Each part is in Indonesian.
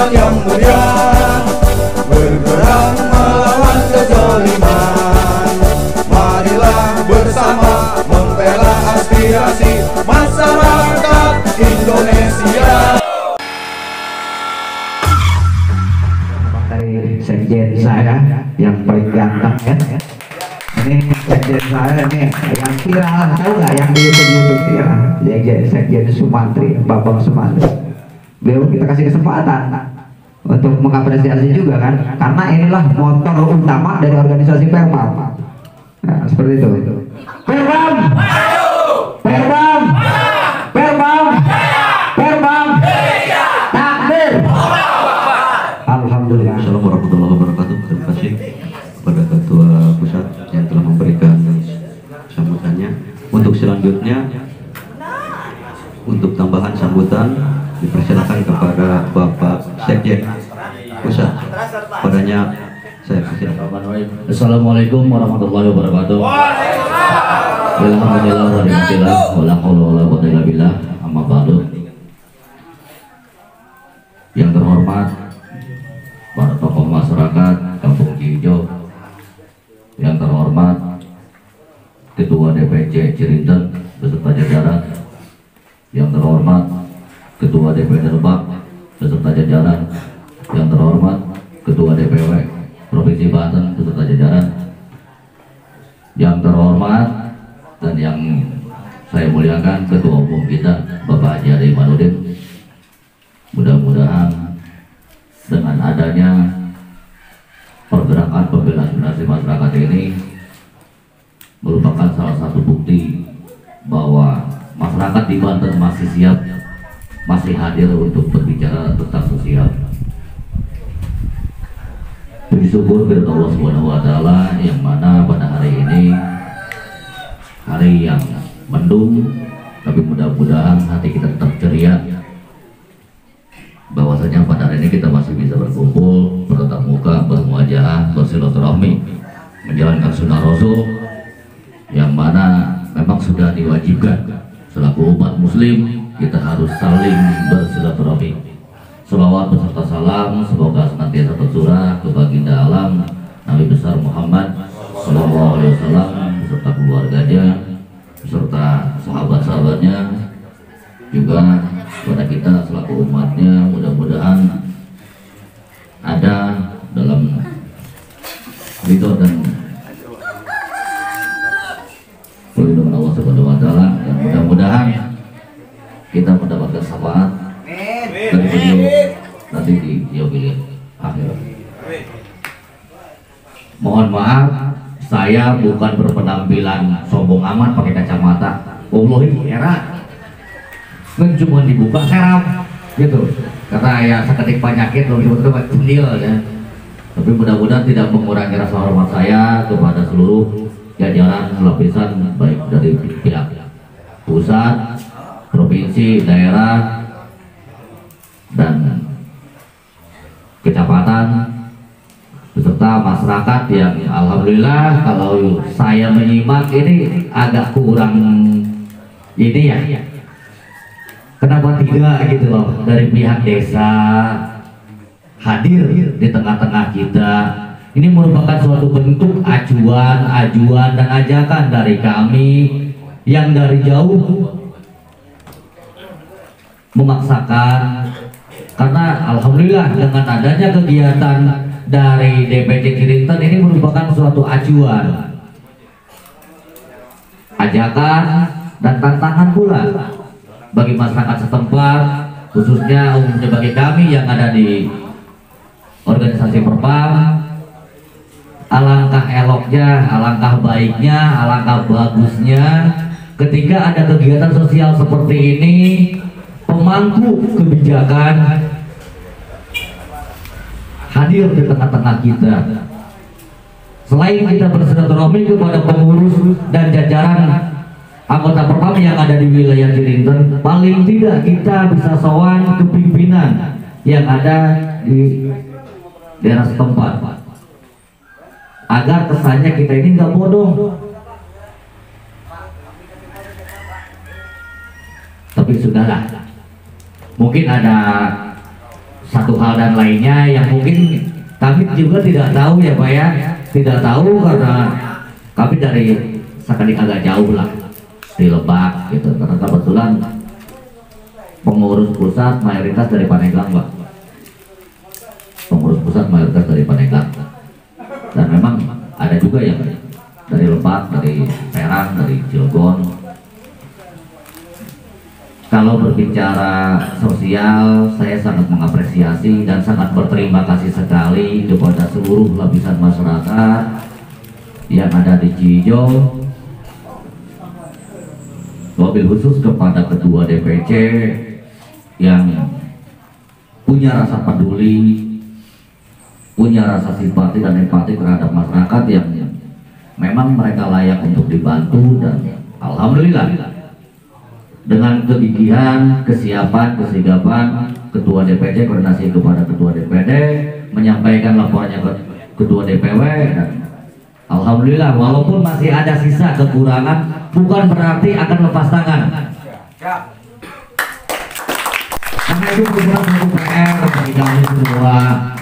Islam yang mulia, bergerak melawan kezaliman. Marilah bersama membela aspirasi masyarakat Indonesia. Sekjen saya yang paling ganteng ya. Ini sekjen saya nih yang viral, tahu nggak yang di YouTube viral? Sekjen Sumantri, Babang Sumantri. Beliau kita kasih kesempatan untuk mengapresiasi juga kan, karena inilah motor utama dari organisasi Perpam. Nah, seperti itu. Perpam, Perpam, Perpam, Perpam, takbir. Alhamdulillah. Assalamualaikum warahmatullahi wabarakatuh. Terima kasih kepada Ketua Pusat yang telah memberikan sambutannya. Untuk selanjutnya, untuk tambahan sambutan dipersilakan kepada Bapak Sekjen Pusat. Padanya saya persilakan. Assalamualaikum warahmatullahi wabarakatuh. Alhamdulillah wa ni'matillah wa la haula wa la quwwata illa billah. Amma ba'du. Yang terhormat para tokoh masyarakat Kampung Hijau, yang terhormat Ketua DPC Cirinten beserta jajaran, yang terhormat Ketua DPD Lebak beserta jajaran, yang terhormat Ketua DPW Provinsi Banten beserta jajaran, yang terhormat dan yang saya muliakan Ketua Umum kita Bapak Haji Ade Imanuddin. Mudah-mudahan dengan adanya pergerakan pembela aspirasi masyarakat ini merupakan salah satu bukti bahwa masyarakat di Banten masih siap, masih hadir untuk berbicara tentang sosial. Puji syukur kepada Allah Subhanahu wa Ta'ala yang mana pada hari ini hari yang mendung, tapi mudah-mudahan hati kita tetap ceria, bahwasanya pada hari ini kita masih bisa berkumpul, bertatap muka, bermuajahah, bersilaturahmi, menjalankan sunnah Rasul yang mana memang sudah diwajibkan selaku umat muslim kita harus saling bersilaturahmi. Salawat beserta salam semoga senantiasa tercurah ke baginda alam Nabi besar Muhammad Sallallahu Alaihi Wasallam beserta keluarganya, beserta sahabat-sahabatnya, juga kepada kita selaku umatnya. Mudah-mudahan ada dalam ridho dan perlindungan Allah Subhanahu wa Ta'ala, dan mudah-mudahan kita mendapatkan syafaat dari beliau nanti di yaumil akhir. Mohon maaf, saya bukan berpenampilan sombong amat pakai kacamata. Allah era kan cuma dibuka serap gitu, karena ya seketik penyakit loh itu cendil ya. Tapi mudah-mudahan tidak mengurangi rasa hormat saya kepada seluruh jajaran lapisan, baik dari pihak pusat, provinsi, daerah, dan kecamatan, beserta masyarakat yang alhamdulillah kalau saya menyimak ini agak kurang ini ya. Kenapa tidak gitu loh, dari pihak desa hadir di tengah-tengah kita. Ini merupakan suatu bentuk acuan dan ajakan dari kami yang dari jauh memaksakan, karena alhamdulillah dengan adanya kegiatan dari DPC Cirinten ini merupakan suatu acuan, ajakan dan tantangan pula bagi masyarakat setempat, khususnya umumnya bagi kami yang ada di organisasi Perpam. Alangkah eloknya, alangkah baiknya, alangkah bagusnya ketika ada kegiatan sosial seperti ini, pemangku kebijakan hadir di tengah-tengah kita. Selain kita bersilaturahmi kepada pengurus dan jajaran anggota Perpam yang ada di wilayah Cirinten, paling tidak kita bisa sowan ke pimpinan yang ada di daerah setempat, agar kesannya kita ini nggak bodoh. Tapi sudahlah, mungkin ada satu hal dan lainnya yang mungkin kami juga tidak tahu ya Pak ya, tidak tahu karena kami dari sekali agak jauh lah di Lebak gitu, karena kebetulan pengurus pusat mayoritas dari Paneglang Pak, pengurus pusat mayoritas dari Paneglang, dan memang ada juga yang dari Lebak, dari Serang, dari Cilegon. Kalau berbicara sosial, saya sangat mengapresiasi dan sangat berterima kasih sekali kepada seluruh lapisan masyarakat yang ada di Cijo. Wabil khusus kepada Ketua DPC yang punya rasa peduli, punya rasa simpati dan empati terhadap masyarakat yang memang mereka layak untuk dibantu, dan alhamdulillah dengan kegigihan, kesiapan, kesigapan Ketua DPC koordinasi kepada Ketua DPD menyampaikan laporannya ke Ketua DPW, dan alhamdulillah walaupun masih ada sisa kekurangan bukan berarti akan lepas tangan. Karena itu bukan satu PR bagi kami semua,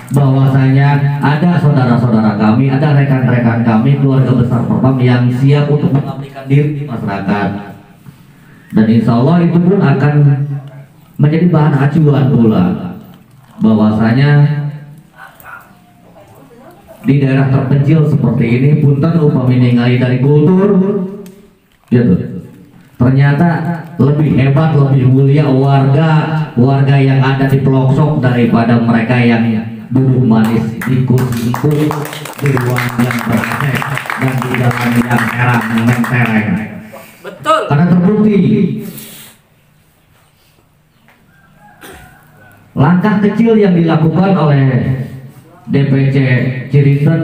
bahwasanya ada saudara-saudara kami, ada rekan-rekan kami, keluarga besar Perpam yang siap untuk mengabdikan diri di masyarakat. Dan insya Allah itu pun akan menjadi bahan acuan pula, bahwasanya di daerah terpencil seperti ini punten upami ningali dari kultur gitu, ternyata lebih hebat, lebih mulia warga yang ada di pelosok daripada mereka yang duduk manis di kursi di ruang yang ber-AC dan di jalan yang herang mentereng. Betul. Karena terbukti langkah kecil yang dilakukan oleh DPC Ciriten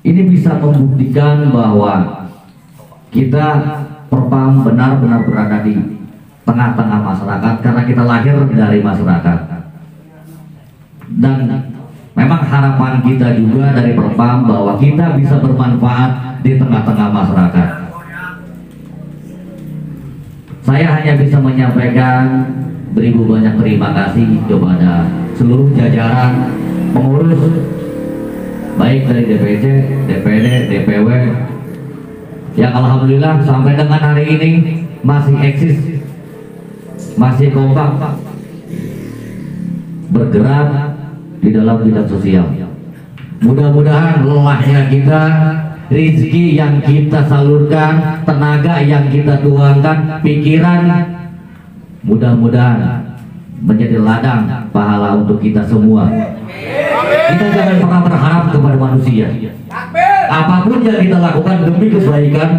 ini bisa membuktikan bahwa kita Perpam benar-benar berada di tengah-tengah masyarakat karena kita lahir dari masyarakat. Dan memang harapan kita juga dari Perpam bahwa kita bisa bermanfaat di tengah-tengah masyarakat. Saya hanya bisa menyampaikan beribu banyak terima kasih kepada seluruh jajaran pengurus baik dari DPC, DPD, DPW yang alhamdulillah sampai dengan hari ini masih eksis, masih kompak bergerak di dalam bidang sosial. Mudah-mudahan lelahnya kita, rezeki yang kita salurkan, tenaga yang kita tuangkan, pikiran mudah-mudahan menjadi ladang pahala untuk kita semua. Kita jangan pernah berharap kepada manusia. Apapun yang kita lakukan demi kebaikan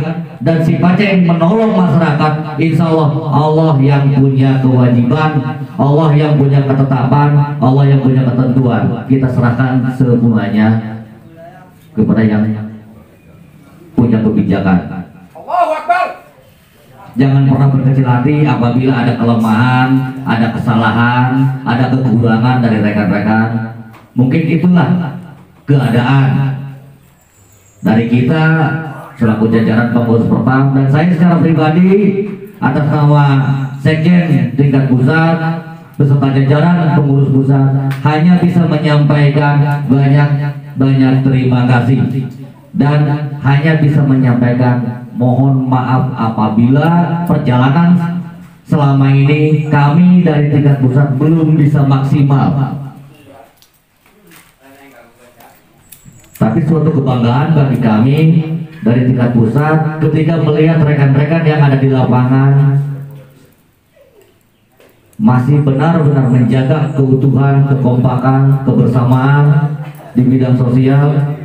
dan sifatnya yang menolong masyarakat, insya Allah Allah yang punya kewajiban, Allah yang punya ketetapan, Allah yang punya ketentuan. Kita serahkan semuanya kepada yang punya kebijakan. Jangan pernah berkecil hati apabila ada kelemahan, ada kesalahan, ada kekurangan dari rekan-rekan. Mungkin itulah keadaan dari kita selaku jajaran pengurus Perpam, dan saya secara pribadi atas nama Sekjen tingkat pusat beserta jajaran pengurus pusat hanya bisa menyampaikan banyak terima kasih dan hanya bisa menyampaikan mohon maaf apabila perjalanan selama ini kami dari tingkat pusat belum bisa maksimal. Tapi suatu kebanggaan bagi kami dari tingkat pusat ketika melihat rekan-rekan yang ada di lapangan masih benar-benar menjaga keutuhan, kekompakan, kebersamaan di bidang sosial.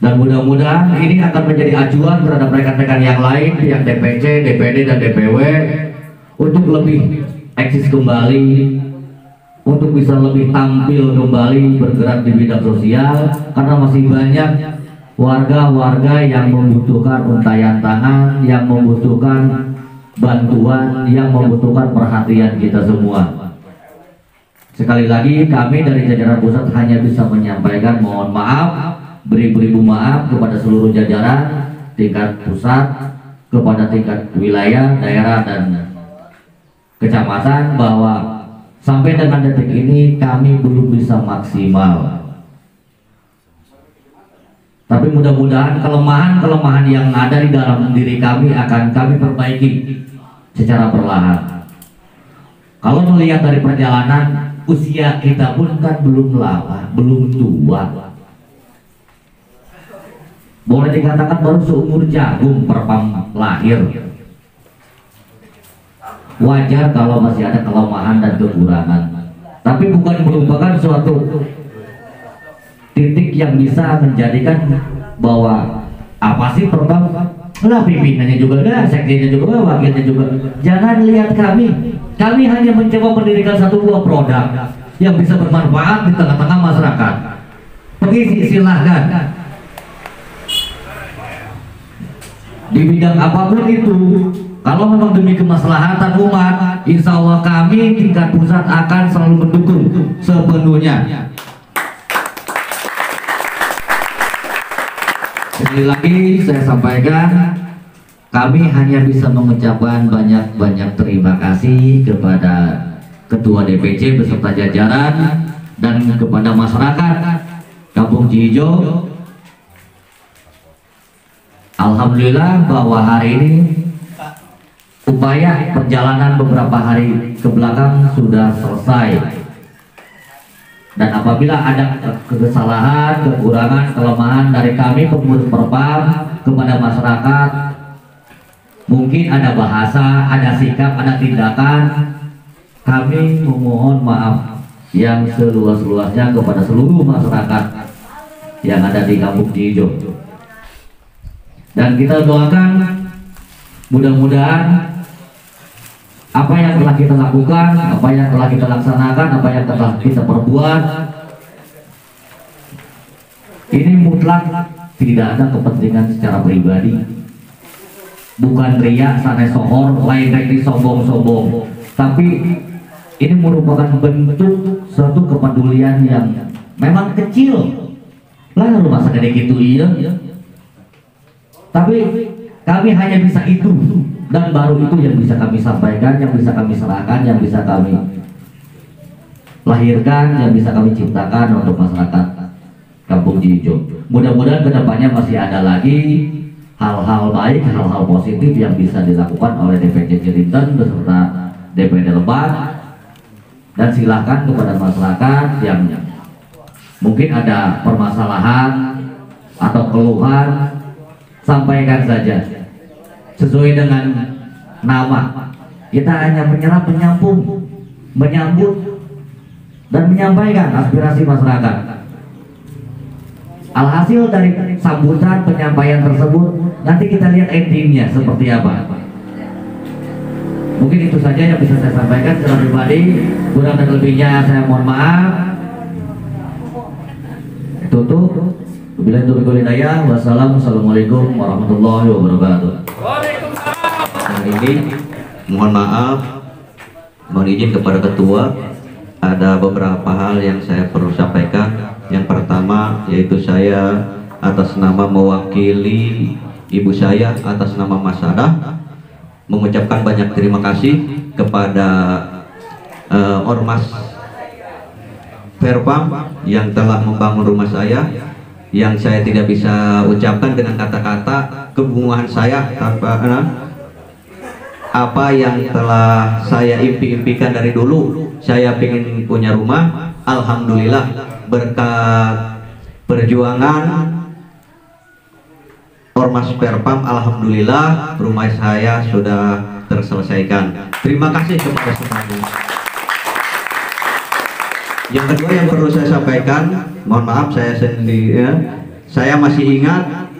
Dan mudah-mudahan ini akan menjadi acuan terhadap rekan-rekan yang lain, pihak DPC, DPD, dan DPW untuk lebih eksis kembali, untuk bisa lebih tampil kembali bergerak di bidang sosial, karena masih banyak warga-warga yang membutuhkan untayan tangan, yang membutuhkan bantuan, yang membutuhkan perhatian kita semua. Sekali lagi kami dari jajaran pusat hanya bisa menyampaikan mohon maaf, beribu-ribu maaf kepada seluruh jajaran tingkat pusat, kepada tingkat wilayah, daerah, dan kecamatan, bahwa sampai dengan detik ini kami belum bisa maksimal. Tapi mudah-mudahan kelemahan-kelemahan yang ada di dalam diri kami akan kami perbaiki secara perlahan. Kalau melihat dari perjalanan, usia kita pun kan belum lama, belum tua. Boleh dikatakan baru seumur jagung Perpam lahir. Wajar kalau masih ada kelemahan dan kekurangan, tapi bukan merupakan suatu titik yang bisa menjadikan bahwa apa sih Perpam, lah pimpinannya juga ada, sekjennya juga, wakilnya juga. Jangan lihat kami hanya mencoba mendirikan satu buah produk yang bisa bermanfaat di tengah-tengah masyarakat. Pengisi silahkan di bidang apapun itu. Kalau memang demi kemaslahatan umat, insya Allah kami tingkat pusat akan selalu mendukung sepenuhnya. Sekali lagi saya sampaikan, kami hanya bisa mengucapkan banyak-banyak terima kasih kepada Ketua DPC beserta jajaran dan kepada masyarakat Kampung Cihijo. Alhamdulillah bahwa hari ini upaya perjalanan beberapa hari ke belakang sudah selesai. Dan apabila ada kesalahan, kekurangan, kelemahan dari kami pengurus Perpam kepada masyarakat, mungkin ada bahasa, ada sikap, ada tindakan, kami memohon maaf yang seluas-luasnya kepada seluruh masyarakat yang ada di Kampung Cihijo. Dan kita doakan mudah-mudahan apa yang telah kita lakukan, apa yang telah kita laksanakan, apa yang telah kita perbuat, ini mutlak tidak ada kepentingan secara pribadi, bukan riya, sanes sohor, lain di sombong-sombong, tapi ini merupakan bentuk suatu kepedulian yang memang kecil lah, rumah segede gitu iya, tapi kami hanya bisa itu. Dan baru itu yang bisa kami sampaikan, yang bisa kami serahkan, yang bisa kami lahirkan, yang bisa kami ciptakan untuk masyarakat Kampung Cihijo. Mudah-mudahan kedepannya masih ada lagi hal-hal baik, hal-hal positif yang bisa dilakukan oleh DPC Cirinten beserta DPD Lebak. Dan silakan kepada masyarakat yang mungkin ada permasalahan atau keluhan, sampaikan saja sesuai dengan nama. Kita hanya menyerap, menyambut dan menyampaikan aspirasi masyarakat. Alhasil dari sambutan penyampaian tersebut, nanti kita lihat endingnya seperti apa. Mungkin itu saja yang bisa saya sampaikan secara pribadi. Kurang dan lebihnya saya mohon maaf. Tutup. Wabillahi taufiq wal hidayah. Wassalamualaikum warahmatullahi wabarakatuh. Ini mohon maaf, mohon izin kepada ketua, ada beberapa hal yang saya perlu sampaikan. Yang pertama yaitu saya atas nama mewakili ibu saya, atas nama Mas Sadah, mengucapkan banyak terima kasih kepada Ormas Perpam yang telah membangun rumah saya, yang saya tidak bisa ucapkan dengan kata-kata kebunguan saya tanpa apa yang telah saya impi-impikan dari dulu. Saya ingin punya rumah, alhamdulillah berkat perjuangan Ormas Perpam, alhamdulillah rumah saya sudah terselesaikan. Terima kasih kepada semuanya. Yang kedua yang perlu saya sampaikan, mohon maaf saya sendiri, saya masih ingat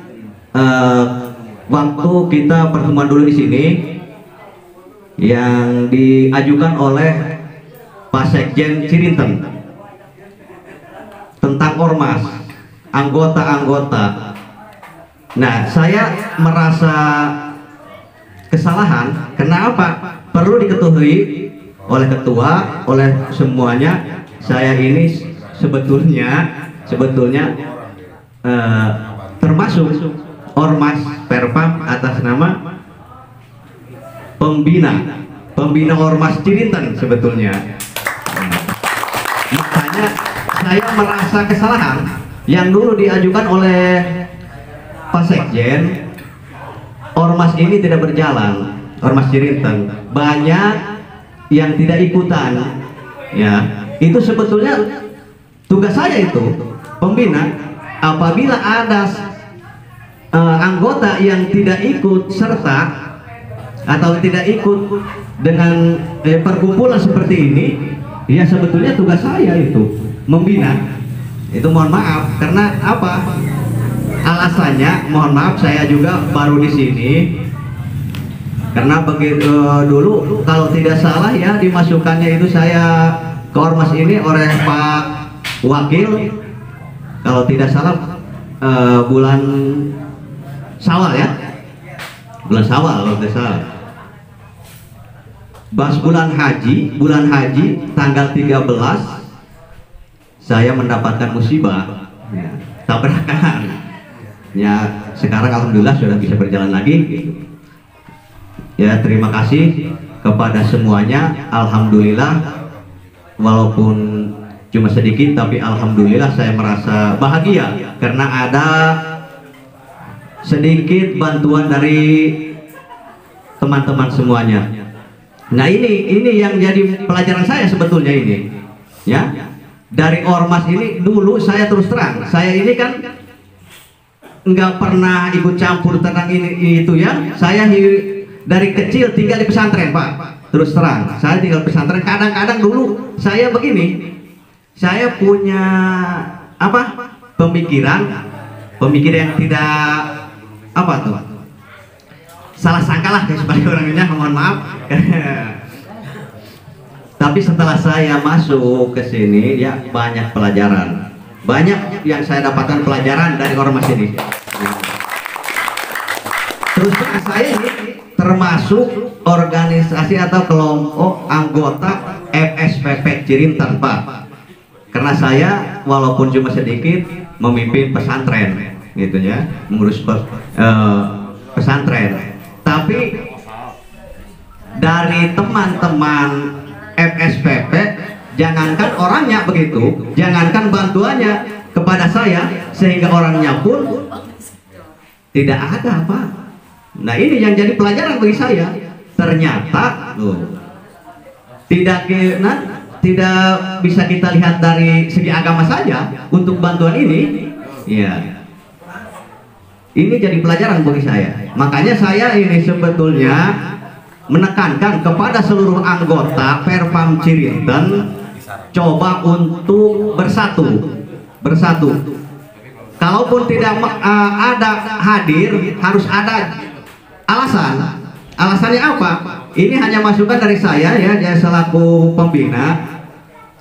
waktu kita pertemuan dulu di sini yang diajukan oleh Pak Sekjen Cirinten tentang ormas, anggota-anggota. Nah, saya merasa kesalahan. Kenapa? Perlu diketahui oleh ketua, oleh semuanya. Saya ini sebetulnya termasuk Ormas Perpam atas nama pembina Ormas Cirinten sebetulnya. saya merasa kesalahan yang dulu diajukan oleh Pak Sekjen. Ormas ini tidak berjalan, Ormas Cirinten banyak yang tidak ikutan, ya itu sebetulnya tugas saya itu pembina. Apabila ada anggota yang tidak ikut serta atau tidak ikut dengan perkumpulan seperti ini, ya sebetulnya tugas saya itu membina. Itu mohon maaf karena apa? Alasannya, mohon maaf saya juga baru di sini karena begitu dulu kalau tidak salah ya dimasukkannya itu saya ke ormas ini oleh Pak Wakil, kalau tidak salah bulan Syawal ya, bulan Syawal kalau tidak salah. Pas bulan haji tanggal 13 saya mendapatkan musibah, ya, tabrakan. Ya sekarang alhamdulillah sudah bisa berjalan lagi. Ya terima kasih kepada semuanya. Alhamdulillah walaupun cuma sedikit tapi alhamdulillah saya merasa bahagia karena ada sedikit bantuan dari teman-teman semuanya. Nah ini yang jadi pelajaran saya sebetulnya ini. Ya dari ormas ini dulu saya terus terang, saya ini kan nggak pernah ikut campur tentang ini itu ya. Saya dari kecil tinggal di pesantren Pak, terus terang saya tinggal di pesantren. Kadang-kadang dulu saya begini, saya punya apa pemikiran yang tidak apa tuh salah sangka lah sebagai orangnya, mohon maaf. Tapi setelah saya masuk ke sini ya banyak pelajaran, banyak yang saya dapatkan pelajaran dari ormas ini. Terus saya ini termasuk organisasi atau kelompok anggota FSPP Cirinten Pak. Karena saya walaupun cuma sedikit memimpin pesantren gitu ya, mengurus pesantren. Tapi dari teman-teman FSPP, jangankan orangnya begitu, jangankan bantuannya kepada saya, sehingga orangnya pun tidak ada Pak. Nah ini yang jadi pelajaran bagi saya. Ternyata tidak bisa kita lihat dari segi agama saja untuk bantuan ini. Ya, ini jadi pelajaran bagi saya. Makanya saya ini sebetulnya menekankan kepada seluruh anggota Perpam Cirinten coba untuk bersatu. Kalaupun tidak ada hadir, harus ada alasan. Alasannya apa? Ini hanya masukan dari saya ya, selaku pembina.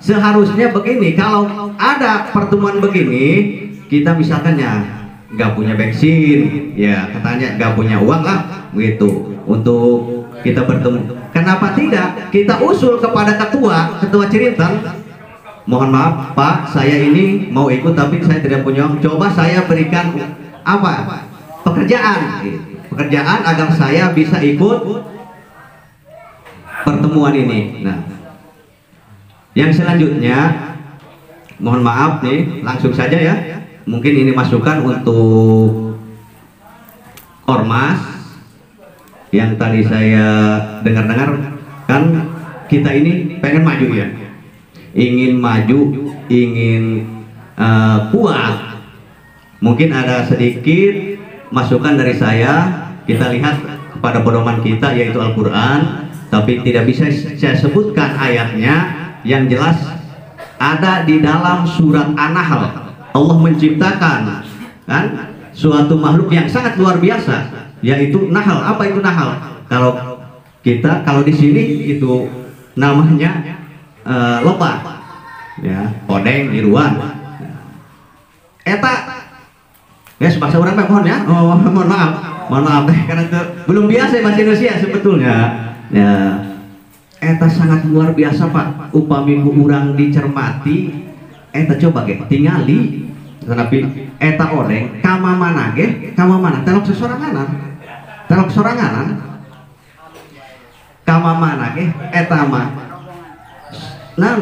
Seharusnya begini, kalau ada pertemuan begini, kita misalkan ya nggak punya bensin, ya katanya nggak punya uang lah, begitu untuk kita bertemu. Kenapa tidak kita usul kepada ketua Cirinten? Mohon maaf Pak, saya ini mau ikut tapi saya tidak punya uang. Coba saya berikan apa? Pekerjaan agar saya bisa ikut pertemuan ini. Nah, yang selanjutnya, mohon maaf nih, langsung saja ya. Mungkin ini masukan untuk ormas yang tadi saya dengar-dengar, kan kita ini pengen maju ya, ingin maju, ingin kuat. Mungkin ada sedikit masukan dari saya. Kita lihat kepada pedoman kita yaitu Al-Quran, tapi tidak bisa saya sebutkan ayatnya. Yang jelas ada di dalam surat An-Nahl. Allah menciptakan kan suatu makhluk yang sangat luar biasa, yaitu Nahl. Apa itu Nahl? Kalau di sini itu namanya lebah, ya, odeng, niruan. Eta, ya bahasa orang mohon ya, mohon maaf karena belum biasa bahasa Indonesia sebetulnya. Ya, eta sangat luar biasa Pak. Upami urang dicermati, eta coba ge tingali, tapi eta odeng kama mana telok soranganan kama mana ge eta mah nah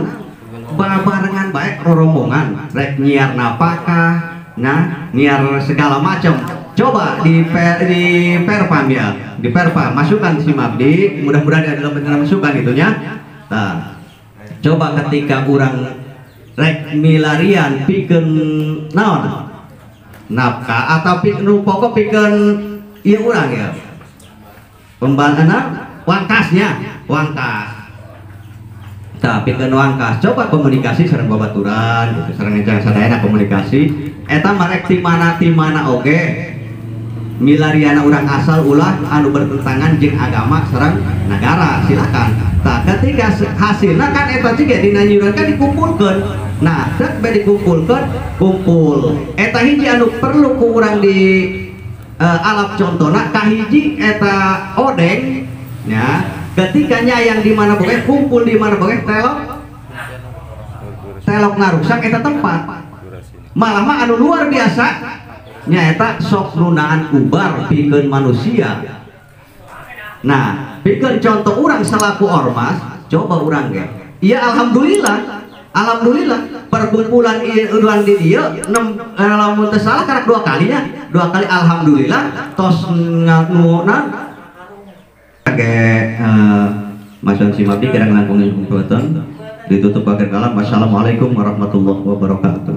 barengan baik rombongan rek nyiar napakah, nah nyiar segala macam. Coba di Perpam ya, di Perpam masukkan si Mabdi, mudah-mudahan ada dalam benar masukan itunya. Nah, coba ketika orang rek milarian pikeun naon nafkah atau pikeun pokok pikeun ieu urang ya pembantuan wangkasnya wangkas. Tapi pikeun wangkas coba komunikasi sareng babaturan gitu sareng enjang sadayana komunikasi eta marek ti mana oge milariana urang asal ulah anu bertentangan jeung agama sareng negara silakan. Nah, ketika hasilnya kan eta juga dinanyuran kan dikumpulkan. Nah, dak be dikumpulkan kumpul. Eta hiji anu perlu ku urang di alap contohna kahiji eta odeng ya. Ketika nyayang di mana boge kumpul di mana boge telok ngarusak eta tempat. Malah mah anu luar biasa nyaeta sok nunaan ubar pikeun manusia. Nah, pikeun contoh orang selaku ormas, coba orang ge. Ya alhamdulillah perkumpulan urang di dieu lamun teu salah karek 2 kalinya. 2 kali alhamdulillah tos nganunan ge Mas Si Mabdi kadang langkung ngeumpeuteun ditutup pakai kalam. Wassalamualaikum warahmatullahi wabarakatuh.